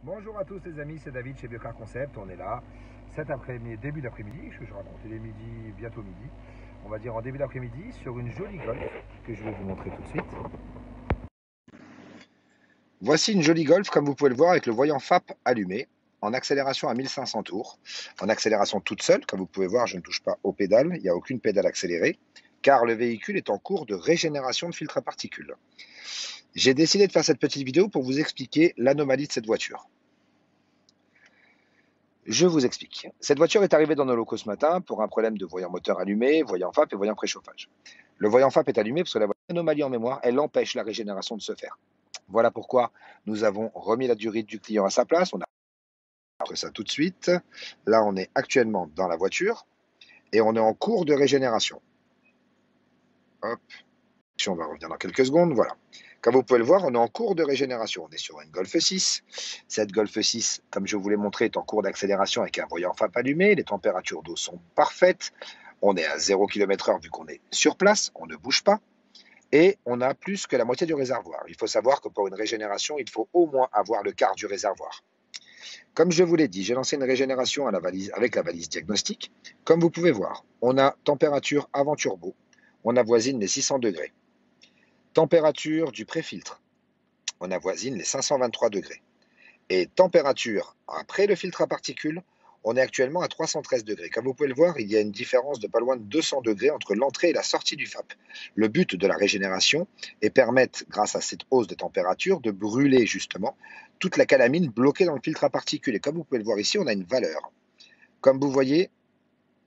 Bonjour à tous les amis, c'est David chez Biocar Concept. On est là cet après-midi, début d'après-midi, je raconte, il est midi, bientôt midi. On va dire en début d'après-midi sur une jolie Golf que je vais vous montrer tout de suite. Voici une jolie Golf comme vous pouvez le voir avec le voyant FAP allumé en accélération à 1500 tours, en accélération toute seule. Comme vous pouvez voir, je ne touche pas aux pédales, il n'y a aucune pédale accélérée car le véhicule est en cours de régénération de filtre à particules. J'ai décidé de faire cette petite vidéo pour vous expliquer l'anomalie de cette voiture. Je vous explique. Cette voiture est arrivée dans nos locaux ce matin pour un problème de voyant moteur allumé, voyant FAP et voyant préchauffage. Le voyant FAP est allumé parce que la voiture a une anomalie en mémoire, elle empêche la régénération de se faire. Voilà pourquoi nous avons remis la durite du client à sa place. On a fait ça tout de suite. Là, on est actuellement dans la voiture et on est en cours de régénération. Hop. On va revenir dans quelques secondes. Voilà. Comme vous pouvez le voir, on est en cours de régénération. On est sur une Golf 6. Cette Golf 6, comme je vous l'ai montré, est en cours d'accélération avec un voyant FAP allumé. Les températures d'eau sont parfaites. On est à 0 km/h vu qu'on est sur place. On ne bouge pas. Et on a plus que la moitié du réservoir. Il faut savoir que pour une régénération, il faut au moins avoir le quart du réservoir. Comme je vous l'ai dit, j'ai lancé une régénération avec la valise diagnostic. Comme vous pouvez voir, on a température avant turbo. On avoisine les 600 degrés. Température du pré-filtre, on avoisine les 523 degrés. Et température après le filtre à particules, on est actuellement à 313 degrés. Comme vous pouvez le voir, il y a une différence de pas loin de 200 degrés entre l'entrée et la sortie du FAP. Le but de la régénération est permettre, grâce à cette hausse de température, de brûler justement toute la calamine bloquée dans le filtre à particules. Et comme vous pouvez le voir ici, on a une valeur. Comme vous voyez,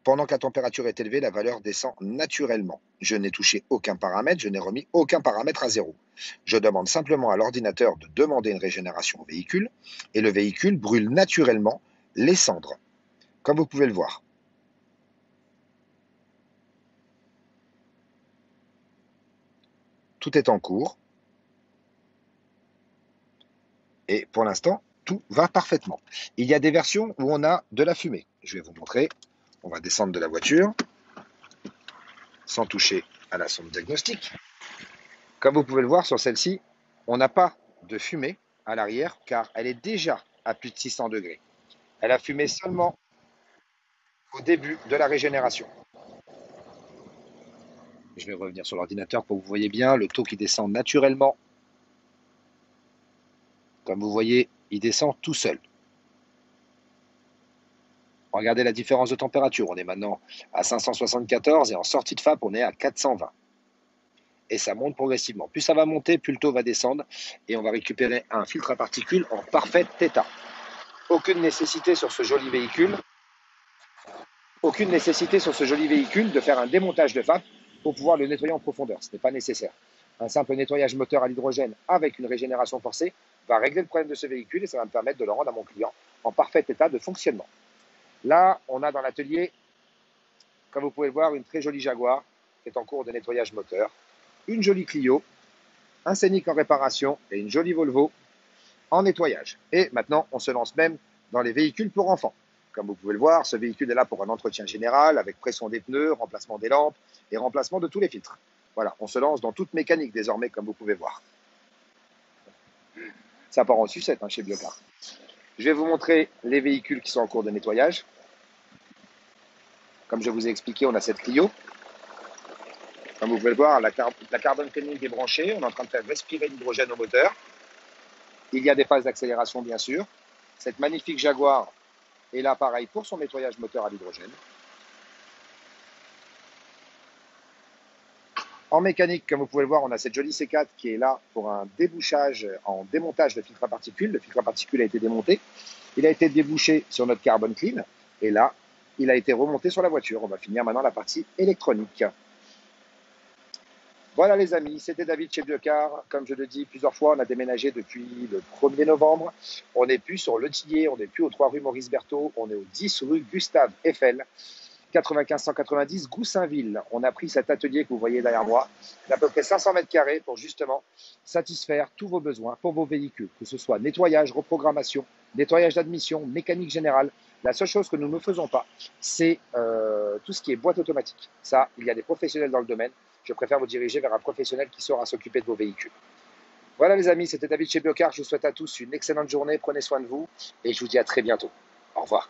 pendant que la température est élevée, la valeur descend naturellement. Je n'ai touché aucun paramètre, je n'ai remis aucun paramètre à zéro. Je demande simplement à l'ordinateur de demander une régénération au véhicule et le véhicule brûle naturellement les cendres, comme vous pouvez le voir. Tout est en cours et pour l'instant, tout va parfaitement. Il y a des versions où on a de la fumée. Je vais vous montrer. On va descendre de la voiture sans toucher à la sonde diagnostique. Comme vous pouvez le voir sur celle-ci, on n'a pas de fumée à l'arrière car elle est déjà à plus de 600 degrés. Elle a fumé seulement au début de la régénération. Je vais revenir sur l'ordinateur pour que vous voyez bien le taux qui descend naturellement. Comme vous voyez, il descend tout seul. Regardez la différence de température. On est maintenant à 574 et en sortie de FAP, on est à 420. Et ça monte progressivement. Plus ça va monter, plus le taux va descendre et on va récupérer un filtre à particules en parfait état. Aucune nécessité sur ce joli véhicule de faire un démontage de FAP pour pouvoir le nettoyer en profondeur. Ce n'est pas nécessaire. Un simple nettoyage moteur à l'hydrogène avec une régénération forcée va régler le problème de ce véhicule et ça va me permettre de le rendre à mon client en parfait état de fonctionnement. Là, on a dans l'atelier, comme vous pouvez le voir, une très jolie Jaguar qui est en cours de nettoyage moteur, une jolie Clio, un Scénic en réparation et une jolie Volvo en nettoyage. Et maintenant, on se lance même dans les véhicules pour enfants. Comme vous pouvez le voir, ce véhicule est là pour un entretien général avec pression des pneus, remplacement des lampes et remplacement de tous les filtres. Voilà, on se lance dans toute mécanique désormais, comme vous pouvez voir. Ça part en sucette chez Biocar. Je vais vous montrer les véhicules qui sont en cours de nettoyage. Comme je vous ai expliqué, on a cette Clio. Comme vous pouvez le voir, la carbone cleaning est branchée. On est en train de faire respirer l'hydrogène au moteur. Il y a des phases d'accélération, bien sûr. Cette magnifique Jaguar est là, pareil, pour son nettoyage moteur à l'hydrogène. En mécanique, comme vous pouvez le voir, on a cette jolie C4 qui est là pour un débouchage en démontage de filtre à particules. Le filtre à particules a été démonté. Il a été débouché sur notre carbone clean. Et là, il a été remonté sur la voiture. On va finir maintenant la partie électronique. Voilà les amis, c'était David chez Biocar. Comme je le dis plusieurs fois, on a déménagé depuis le 1er novembre. On n'est plus sur Le Tillet, on n'est plus aux 3 rue Maurice Berthaud, on est au 10 rue Gustave Eiffel, 95 190 Goussainville. On a pris cet atelier que vous voyez derrière moi, d'à peu près 500 mètres carrés pour justement satisfaire tous vos besoins pour vos véhicules, que ce soit nettoyage, reprogrammation, nettoyage d'admission, mécanique générale. La seule chose que nous ne faisons pas, c'est tout ce qui est boîte automatique. Ça, il y a des professionnels dans le domaine. Je préfère vous diriger vers un professionnel qui saura s'occuper de vos véhicules. Voilà les amis, c'était David chez Biocar. Je vous souhaite à tous une excellente journée. Prenez soin de vous et je vous dis à très bientôt. Au revoir.